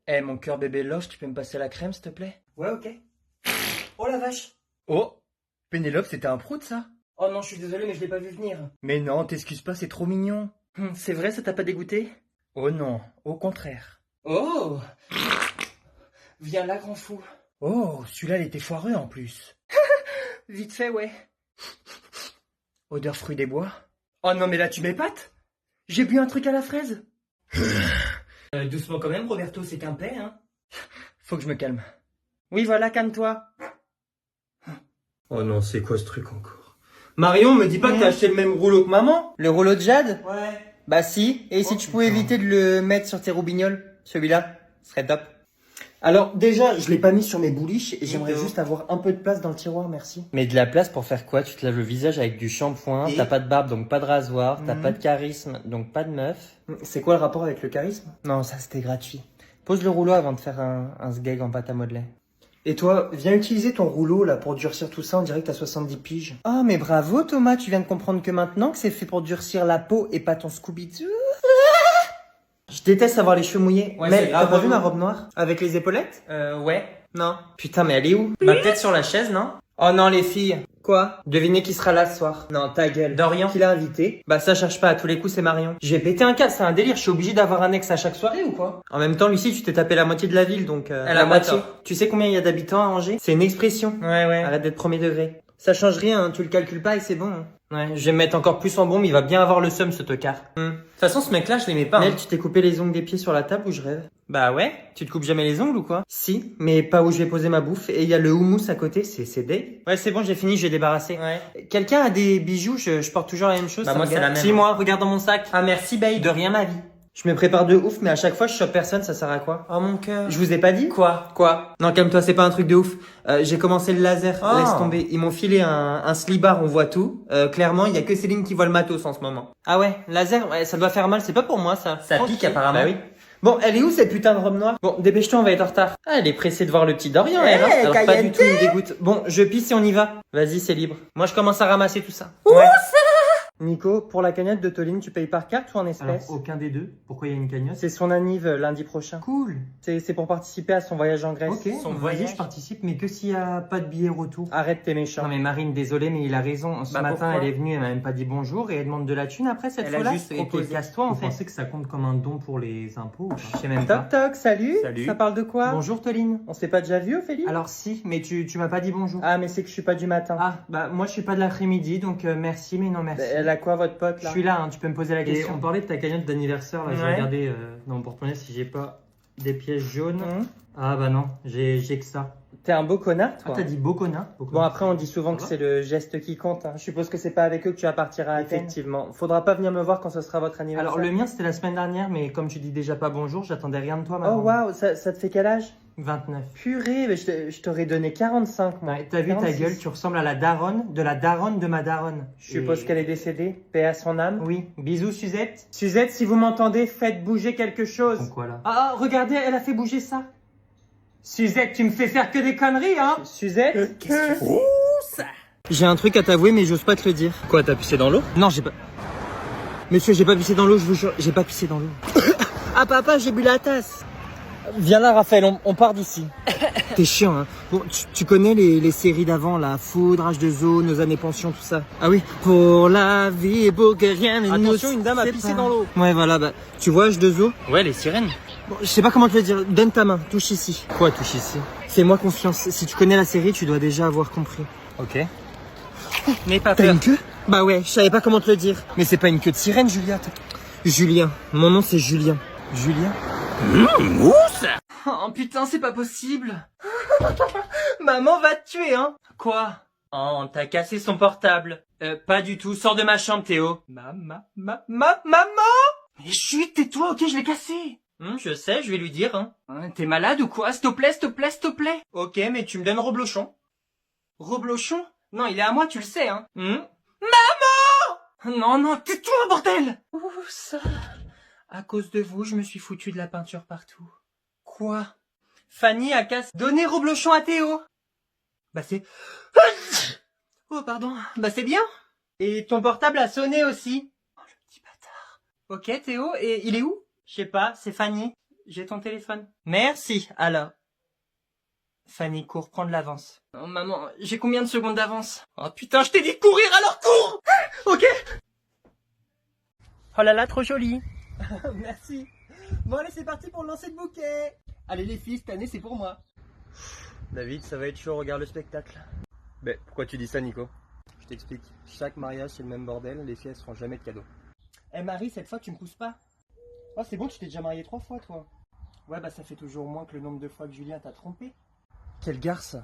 Eh, mon cœur bébé loche, tu peux me passer la crème, s'il te plaît? Ouais, ok. Oh la vache! Oh! Pénélope, c'était un prout, ça? Oh non, je suis désolé, mais je l'ai pas vu venir. Mais non, t'excuses pas, c'est trop mignon. C'est vrai, ça t'a pas dégoûté? Oh non, au contraire. Oh! Viens là, grand fou. Oh, celui-là, il était foireux en plus. Vite fait, ouais. Odeur fruits des bois. Oh non, mais là, tu m'épates? J'ai bu un truc à la fraise. Doucement quand même, Roberto, c'est qu'un paix, hein. Faut que je me calme. Oui, voilà, calme-toi. Oh non, c'est quoi ce truc encore? Marion, me dis pas que t'as acheté le même rouleau que maman? Le rouleau de Jade? Ouais. Bah si, et si tu pouvais éviter de le mettre sur tes roubignoles, celui-là, ce serait top. Alors, déjà, je l'ai pas mis sur mes bouliches et j'aimerais juste avoir un peu de place dans le tiroir, merci. Mais de la place pour faire quoi? Tu te laves le visage avec du shampoing, t'as pas de barbe donc pas de rasoir, t'as pas de charisme donc pas de meuf. C'est quoi le rapport avec le charisme? Non, ça c'était gratuit. Pose le rouleau avant de faire un sgeg en pâte à modeler. Et toi, viens utiliser ton rouleau là pour durcir tout ça, on dirait que t'as 70 piges. Oh mais bravo Thomas, tu viens de comprendre que maintenant que c'est fait pour durcir la peau et pas ton Scooby-Doo. Je déteste avoir les cheveux mouillés. Ouais, mais c'est grave t'as pas vu relou. ma robe noire? Avec les épaulettes? Ouais. Non. Putain mais elle est où? Bah peut-être sur la chaise, non? Oh non les filles. Quoi? Devinez qui sera là ce soir? Non, ta gueule. Dorian. Qui l'a invité? Bah ça cherche pas, à tous les coups c'est Marion. J'ai pété un câble, c'est un délire, je suis obligé d'avoir un ex à chaque soirée ou quoi? En même temps Lucie tu t'es tapé la moitié de la ville donc... Elle a la moitié. tort. Tu sais combien il y a d'habitants à Angers? C'est une expression. Ouais. Arrête d'être premier degré. Ça change rien, hein, tu le calcules pas et c'est bon. Hein. Ouais, je vais me mettre encore plus en bombe, il va bien avoir le seum ce tocard. De toute façon ce mec là je l'aimais pas. Nel, tu t'es coupé les ongles des pieds sur la table ou je rêve? Bah ouais, tu te coupes jamais les ongles ou quoi? Si, mais pas où je vais poser ma bouffe. Et il y a le houmous à côté, c'est deg. Ouais c'est bon, j'ai fini, j'ai débarrassé. Ouais. Quelqu'un a des bijoux, je porte toujours la même chose. Bah ça moi me c'est gâte. la même. Si, moi, regarde dans mon sac. Ah merci babe. De rien ma vie. Je me prépare de ouf, mais à chaque fois je chope personne, ça sert à quoi? Oh mon cœur. Je vous ai pas dit? Quoi? Non, calme-toi, c'est pas un truc de ouf. J'ai commencé le laser, Oh. laisse tomber. Ils m'ont filé un slibard, on voit tout. Clairement, il y a que Céline qui voit le matos en ce moment. Ah ouais, laser, ouais, ça doit faire mal, c'est pas pour moi ça. Ça pique apparemment. Bah oui. Bon, elle est où cette putain de robe noire? Bon, dépêche-toi, on va être en retard. Ah, elle est pressée de voir le petit Dorian, Eh, elle. Hein. alors pas du tout, il me dégoûte. Bon, je pisse et on y va. Vas-y, c'est libre. Moi, je commence à ramasser tout ça. Ouais. Nico, pour la cagnotte de Toline, tu payes par carte ou en espèces? aucun des deux. Pourquoi il y a une cagnotte? C'est son anniv lundi prochain. Cool. C'est pour participer à son voyage en Grèce. Ok, son voyage. je participe, mais que s'il y a pas de billet retour. Arrête, t'es méchant. Non mais Marine, désolé, mais il a raison. Ce Bah, matin, pourquoi elle est venue, elle m'a même pas dit bonjour et elle demande de la thune après cette Elle a fois-là. juste Et proposé. puis casse-toi en Vous fait. pensez que ça compte comme un don pour les impôts ou pas? Je sais même pas. Toc toc, salut. Salut. Ça parle de quoi? Bonjour Toline. On s'est pas déjà vu, Ophélie? Alors si, mais tu m'as pas dit bonjour. Ah, mais c'est que je suis pas du matin. Ah, bah moi je suis pas de l'après-midi, donc merci, mais non merci. Elle a quoi, votre pote, Je là? suis là, hein, tu peux me poser la Et question. on parlait de ta cagnotte d'anniversaire, là, j'ai Ouais. regardé dans mon porte-monnaie si j'ai pas des pièces jaunes. Hum. Ah bah non, j'ai que ça. T'es un beau connard, Ah toi. t'as dit beau connard. Bon, après, on dit souvent Ça que va c'est le geste qui compte. Hein. Je suppose que c'est pas avec eux que tu vas partir à Athènes. Effectivement. Faudra pas venir me voir quand ce sera votre anniversaire. Alors le mien c'était la semaine dernière, mais comme tu dis déjà pas bonjour, j'attendais rien de toi Oh, maintenant. waouh, ça te fait quel âge? 29. Purée, mais je t'aurais donné 45, moi. Ouais, t'as vu ta 46. gueule, tu ressembles à la daronne de ma daronne. Je suppose qu'elle est décédée. Paix à son âme. Oui, bisous Suzette. Suzette, si vous m'entendez, faites bouger quelque chose. Donc voilà. Ah, regardez, elle a fait bouger ça. Suzette, tu me fais faire que des conneries, hein? Suzette? Qu'est-ce que tu fais? J'ai un truc à t'avouer, mais j'ose pas te le dire. Quoi, t'as pissé dans l'eau? Non, j'ai pas. Monsieur, j'ai pas pissé dans l'eau, je vous jure, j'ai pas pissé dans l'eau. Ah, papa, j'ai bu la tasse. Viens là, Raphaël, on part d'ici. T'es chiant, hein. Bon, tu connais les séries d'avant, la Foudre, H2O, Nos années pension, tout ça. Ah oui. Pour la vie, pour que rien ne nous Attention, une dame a sépare. pissé dans l'eau. Ouais, voilà, bah, tu vois, H2O. Ouais, les sirènes. Bon, je sais pas comment te le dire, donne ta main, touche ici. Quoi, touche ici? Fais-moi confiance, si tu connais la série, tu dois déjà avoir compris. Ok. N'aie pas T'as peur. une queue? Bah ouais, je savais pas comment te le dire. Mais c'est pas une queue de sirène, Julia. Julien, mon nom c'est Julien. Julien? Oh putain, c'est pas possible. Maman va te tuer, hein. Quoi? Oh, on t'a cassé son portable. Pas du tout. Sors de ma chambre, Théo. Maman? Mais chut, tais-toi, ok, je l'ai cassé. Je sais, je vais lui dire, hein. T'es malade ou quoi? S'il te plaît, s'il te plaît, s'il te plaît. Ok, mais tu me donnes Roblochon. Roblochon? Non, il est à moi, tu le sais, hein. Maman! Non, tais-toi, bordel! Où ça? À cause de vous, je me suis foutu de la peinture partout. Quoi? Fanny a cassé... Donner Roblochon à Théo. Bah c'est... Oh pardon. Bah c'est bien. Et ton portable a sonné aussi. Oh le petit bâtard. Ok Théo, et il est où? Je sais pas, c'est Fanny. j'ai ton téléphone. Merci, alors. Fanny, cours, prends de l'avance. Oh maman, j'ai combien de secondes d'avance? Oh putain, je t'ai dit de courir, alors cours. Ok. Oh là là, trop joli. Merci. Bon allez, c'est parti pour le lancer de bouquet. Allez les filles, cette année c'est pour moi. David, ça va être chaud, regarde le spectacle. Ben, pourquoi tu dis ça, Nico? Je t'explique. Chaque mariage, c'est le même bordel, les filles, elles se feront jamais de cadeaux. Eh Marie, cette fois tu me pousses pas. Oh c'est bon, tu t'es déjà marié 3 fois toi. Ouais bah ça fait toujours moins que le nombre de fois que Julien t'a trompé. Quelle garce.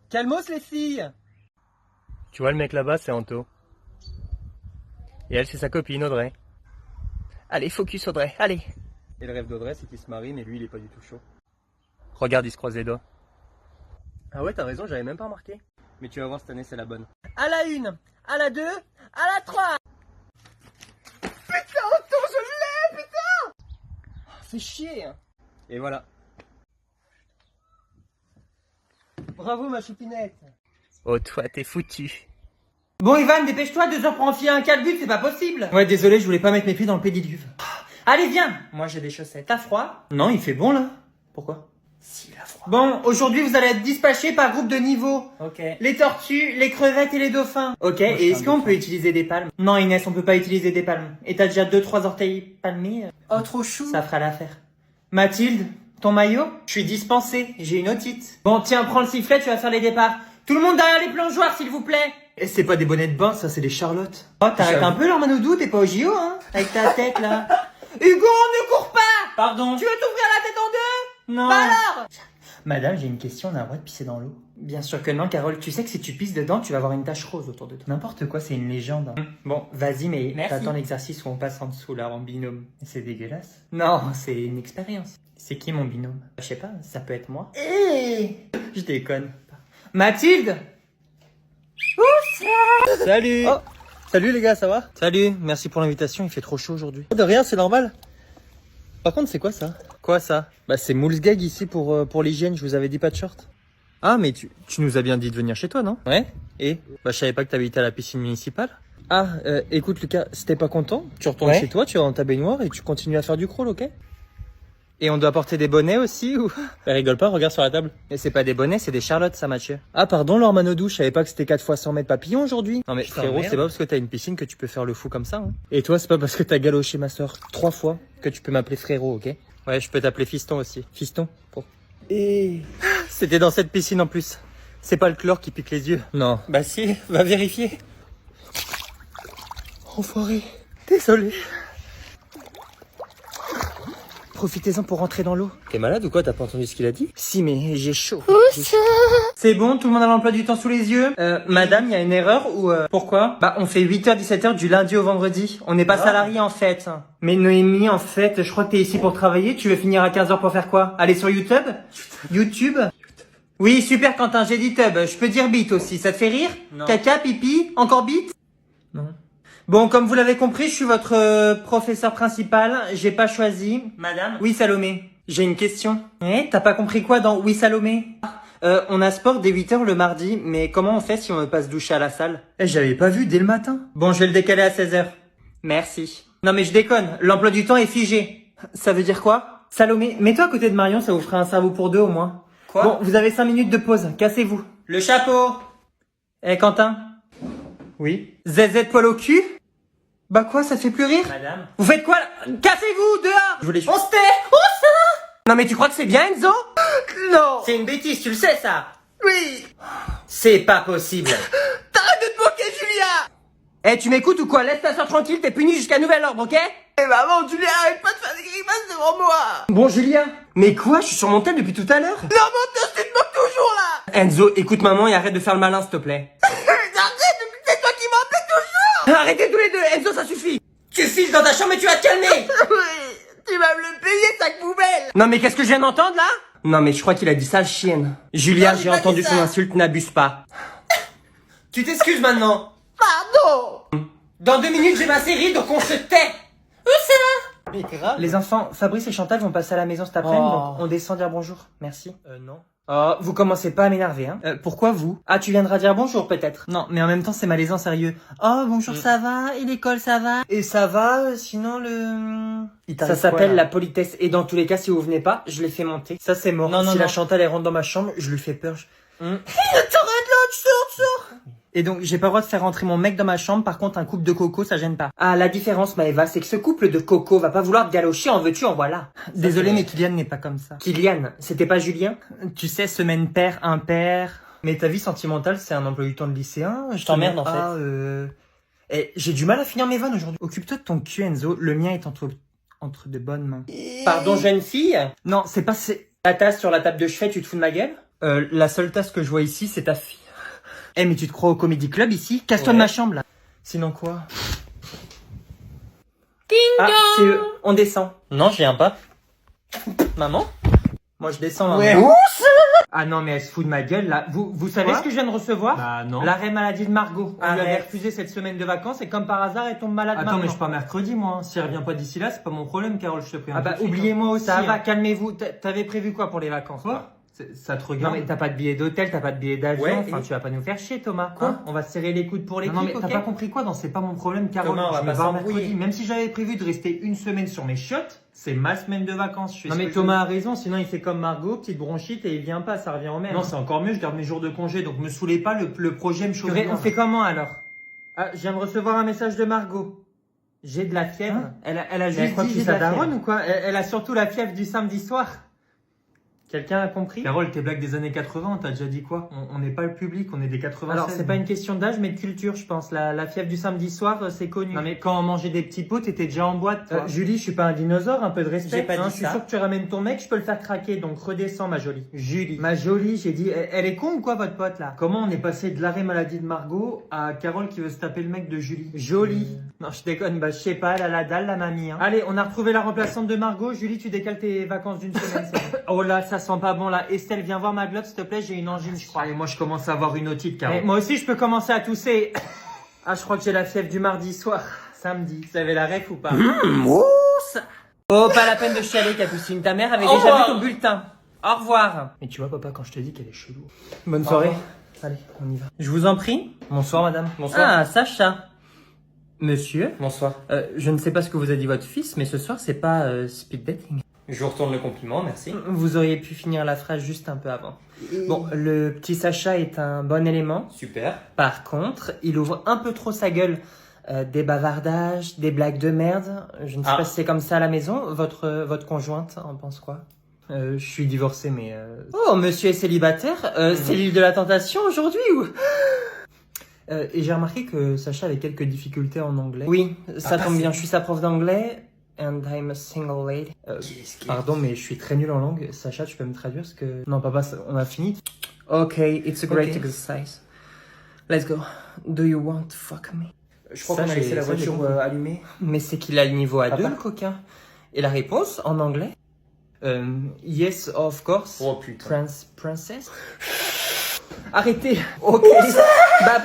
Calmos les filles. Tu vois le mec là-bas, c'est Anto. Et elle, c'est sa copine, Audrey. Allez, focus Audrey, allez. Et le rêve d'Audrey, c'est qu'il se marie, mais lui, il est pas du tout chaud. Regarde, il se croise les doigts. Ah ouais, t'as raison, j'avais même pas remarqué. Mais tu vas voir, cette année, c'est la bonne. À la 1, à la 2, à la 3. Putain, Anto, je l'ai, putain. Fais chier. Et voilà. Bravo ma choupinette. Oh, toi, t'es foutu. Bon Ivan, dépêche-toi, 2 heures pour enfiler un calbut, c'est pas possible. Ouais, désolé, je voulais pas mettre mes pieds dans le pédiluve. Allez, viens. Moi j'ai des chaussettes. T'as froid? Non, il fait bon là. Pourquoi? Si, il a froid. Bon, aujourd'hui vous allez être dispatchés par groupe de niveau. Ok. Les tortues, les crevettes et les dauphins. Ok, et est-ce qu'on peut utiliser des palmes? Non Inès, on peut pas utiliser des palmes. Et t'as déjà 2-3 orteils palmés? Oh, trop chou. Ça fera l'affaire. Mathilde, ton maillot? Je suis dispensée, j'ai une otite. Bon, tiens, prends le sifflet, tu vas faire les départs. Tout le monde derrière les plongeoires, s'il vous plaît. Et c'est pas des bonnets de bain, ça c'est des charlottes. Oh, t'arrêtes un peu leur manoudou, t'es pas au JO, hein? Avec ta tête, là. Hugo, ne cours pas! Pardon? Tu veux t'ouvrir la tête en deux? Non. Bah alors! Madame, j'ai une question, on a le droit de pisser dans l'eau? Bien sûr que non, Carole. Tu sais que si tu pisses dedans, tu vas avoir une tache rose autour de toi. N'importe quoi, c'est une légende. Hein. Bon, vas-y, mais t'attends l'exercice où on passe en dessous, là, en binôme. C'est dégueulasse. Non, c'est une expérience. C'est qui mon binôme? Je sais pas, ça peut être moi. Je déconne. Mathilde! Salut. Oh. Salut les gars, ça va? Salut, merci pour l'invitation, il fait trop chaud aujourd'hui. De rien, c'est normal. Par contre, c'est quoi ça? Quoi ça? Bah c'est Moulsgag ici pour l'hygiène, je vous avais dit pas de short. Ah, mais tu nous as bien dit de venir chez toi, non? Ouais? Et? Bah je savais pas que t'habitais à la piscine municipale. Ah, écoute Lucas, si t'es pas content, tu retournes chez toi, tu vas dans ta baignoire et tu continues à faire du crawl, ok? Et on doit porter des bonnets aussi ou? Bah rigole pas, regarde sur la table. Mais c'est pas des bonnets, c'est des charlottes ça, Mathieu. Ah pardon Laure Manodou, je savais pas que c'était 4 fois 100 mètres papillon aujourd'hui. Non mais Putain, frérot, merde. c'est pas parce que t'as une piscine que tu peux faire le fou comme ça, hein. Et toi, c'est pas parce que t'as galoché ma soeur 3 fois que tu peux m'appeler frérot, ok? Ouais, je peux t'appeler fiston aussi. Fiston. Et... C'était dans cette piscine en plus. C'est pas le chlore qui pique les yeux. Non. Bah si, va vérifier. Enfoiré. Désolé. Profitez-en pour rentrer dans l'eau. T'es malade ou quoi? T'as pas entendu ce qu'il a dit? Si, mais j'ai chaud. C'est bon, tout le monde a l'emploi du temps sous les yeux. Madame, il y a une erreur ou pourquoi? Bah, on fait 8h, 17h du lundi au vendredi. On n'est pas salarié en fait. Mais Noémie, en fait, je crois que t'es ici pour travailler. Tu veux finir à 15h pour faire quoi? Aller sur YouTube? YouTube? Oui, super Quentin, j'ai dit tub. Je peux dire bite aussi. Ça te fait rire? Non. Caca, pipi, encore bite? Non. Bon, comme vous l'avez compris, je suis votre professeur principal. J'ai pas choisi. Madame? Oui, Salomé. J'ai une question. T'as pas compris quoi dans Oui, Salomé? On a sport dès 8h le mardi, mais comment on fait si on veut pas se doucher à la salle? J'avais pas vu dès le matin. Bon, je vais le décaler à 16h. Merci. Non mais je déconne, l'emploi du temps est figé. Ça veut dire quoi? Salomé, mets-toi à côté de Marion, ça vous fera un cerveau pour deux au moins. Quoi? Bon, vous avez 5 minutes de pause, cassez-vous. Le chapeau. Quentin? Oui? ZZ poil au cul? Bah quoi, ça te fait plus rire? Madame? Vous faites quoi là? Cassez-vous, dehors! Je voulais... On se tait! Non mais tu crois que c'est bien Enzo? Non. C'est une bêtise, tu le sais ça? Oui. C'est pas possible. T'arrêtes de te moquer, Julia. Tu m'écoutes ou quoi? Laisse ta soeur tranquille, t'es puni jusqu'à nouvel ordre, ok? Eh maman, Julia, arrête pas de faire des grimaces devant moi. Bon Julien. Mais quoi? Je suis sur mon tel depuis tout à l'heure. Non, menteuse, tu te moques toujours là. Enzo, écoute maman et arrête de faire le malin s'il te plaît. Arrête, c'est toi qui m'embête toujours. Arrêtez tous les deux, Enzo ça suffit. Tu files dans ta chambre et tu vas te calmer. Oui, tu vas me le payer, sac poubelle. Non mais qu'est-ce que je viens d'entendre là? Non mais je crois qu'il a dit sale chienne. Julia, Non, j'ai j'ai pas entendu dit son ça. insulte, n'abuse pas. Tu t'excuses maintenant. Pardon. Dans 2 minutes j'ai ma série donc on se tait. Mais grave. Les enfants, Fabrice et Chantal vont passer à la maison cet après-midi, Oh. donc on descend dire bonjour. Merci. Non. Oh, vous commencez pas à m'énerver, hein. Pourquoi vous? Ah, tu viendras dire bonjour, peut-être? Non, mais en même temps, c'est malaisant, sérieux. Oh, bonjour, ça va? Et l'école, ça va? Et ça va, sinon Ça s'appelle la politesse. Et dans tous les cas, si vous venez pas, je les fais monter. Ça, c'est mort. Si la Chantal, elle rentre dans ma chambre, je lui fais peur. T'arrêtes là, tu sors. Et donc, j'ai pas le droit de faire rentrer mon mec dans ma chambre. Par contre, un couple de coco, ça gêne pas. Ah, la différence, Maëva, c'est que ce couple de coco va pas vouloir te galocher, en veux-tu, en voilà. Désolé, mais Kylian n'est pas comme ça. Kylian, c'était pas Julien? Tu sais, semaine paire, impair. Mais ta vie sentimentale, c'est un emploi du temps de lycéen. Je t'emmerde, en fait. Eh, j'ai du mal à finir mes vannes aujourd'hui. Occupe-toi de ton cul, Enzo. Le mien est entre de bonnes mains. Pardon, jeune fille? Non, c'est pas... La tasse sur la table de chevet, tu te fous de ma gueule? La seule tasse que je vois ici, c'est ta fille. Eh, mais tu te crois au Comedy Club ici? Casse-toi de ma chambre, là. Sinon quoi? Ah, c'est eux. On descend. Non, je viens pas. Maman? Moi, je descends, maman. Ouais. Ah non, mais elle se fout de ma gueule, là. Vous savez ce que je viens de recevoir? Bah non. L'arrêt maladie de Margot. On lui avait refusé cette semaine de vacances et comme par hasard, elle tombe malade. Attends, mais je pars mercredi, moi. Si elle revient pas d'ici là, c'est pas mon problème, Carole, je te prie. Ah bah, oubliez-moi aussi. Ça va, calmez-vous. T'avais prévu quoi pour les vacances? Quoi? Ça te regarde. Non mais t'as pas de billet d'hôtel, t'as pas de billet d'avion, enfin tu vas pas nous faire chier Thomas. Quoi? On va se serrer les coudes pour l'équipe. Non mais t'as pas compris quoi? Non, c'est pas mon problème, Carole. Thomas, on va pas mercredi. Même si j'avais prévu de rester une semaine sur mes chiottes, c'est ma semaine de vacances. Non mais Thomas a raison, sinon il fait comme Margot, petite bronchite et il vient pas, ça revient au même. Non, c'est encore mieux, je garde mes jours de congé, donc me saoulez pas, le projet me chauffe. On fait comment alors? Ah, je viens de recevoir un message de Margot. J'ai de la fièvre. Hein? Elle a juste dit ça daronne ou quoi? Elle a surtout la fièvre du samedi soir. Quelqu'un a compris? Carole, tes blagues des années 80, t'as déjà dit quoi? On n'est pas le public, on est des 80. Alors, c'est pas une question d'âge, mais de culture, je pense. La fièvre du samedi soir, c'est connu. Non, mais quand on mangeait des petits pots, t'étais déjà en boîte, toi. Julie, je suis pas un dinosaure, un peu de respect. J'ai pas dit ça. Je suis sûr que tu ramènes ton mec, je peux le faire craquer, donc redescends, ma jolie. Julie. Ma jolie, j'ai dit, elle est con ou quoi, votre pote, là? Comment on est passé de l'arrêt maladie de Margot à Carole qui veut se taper le mec de Julie? Jolie. Non, je déconne, bah, je sais pas, elle a la dalle, la mamie, hein. Allez, on a retrouvé la remplaçante de Margot. Julie, tu décales tes vacances d'une semaine, Oh là, ça sent pas bon, là. Estelle, viens voir ma glotte, s'il te plaît, j'ai une angine, je crois. Allez, moi, je commence à avoir une otite, Carole. Moi aussi, je peux commencer à tousser. Ah, je crois que j'ai la fièvre du mardi soir. Samedi. Vous avez la ref ou pas? Oh, pas la peine de chialer, Capucine. Ta mère avait déjà vu ton bulletin. Au revoir. Mais tu vois, papa, quand je te dis qu'elle est chelou. Bonne soirée. Allez, on y va. Je vous en prie. Bonsoir, madame. Bonsoir. Ah, Sacha. Monsieur. Bonsoir. Je ne sais pas ce que vous a dit votre fils, mais ce soir, c'est pas speed dating. Je vous retourne le compliment, merci. Vous auriez pu finir la phrase juste un peu avant. Bon, le petit Sacha est un bon élément. Super. Par contre, il ouvre un peu trop sa gueule. Des bavardages, des blagues de merde. Je ne sais pas si c'est comme ça à la maison. Votre conjointe en pense quoi? Je suis divorcé, mais... Oh, monsieur est célibataire. C'est l'île de la tentation aujourd'hui ou... Et j'ai remarqué que Sacha avait quelques difficultés en anglais. Oui, ça tombe bien. Je suis sa prof d'anglais. And I'm a single lady. Pardon, mais je suis très nul en langue. Sacha, tu peux me traduire ce que... Non, papa, on a fini. Okay, it's a great exercise. Let's go. Do you want to fuck me? Je crois qu'on a laissé la voiture allumée. Mais c'est qu'il a le niveau A2, le coquin. Et la réponse, en anglais? Yes, of course. Oh putain. Princess? Arrêtez. Ok. Bah...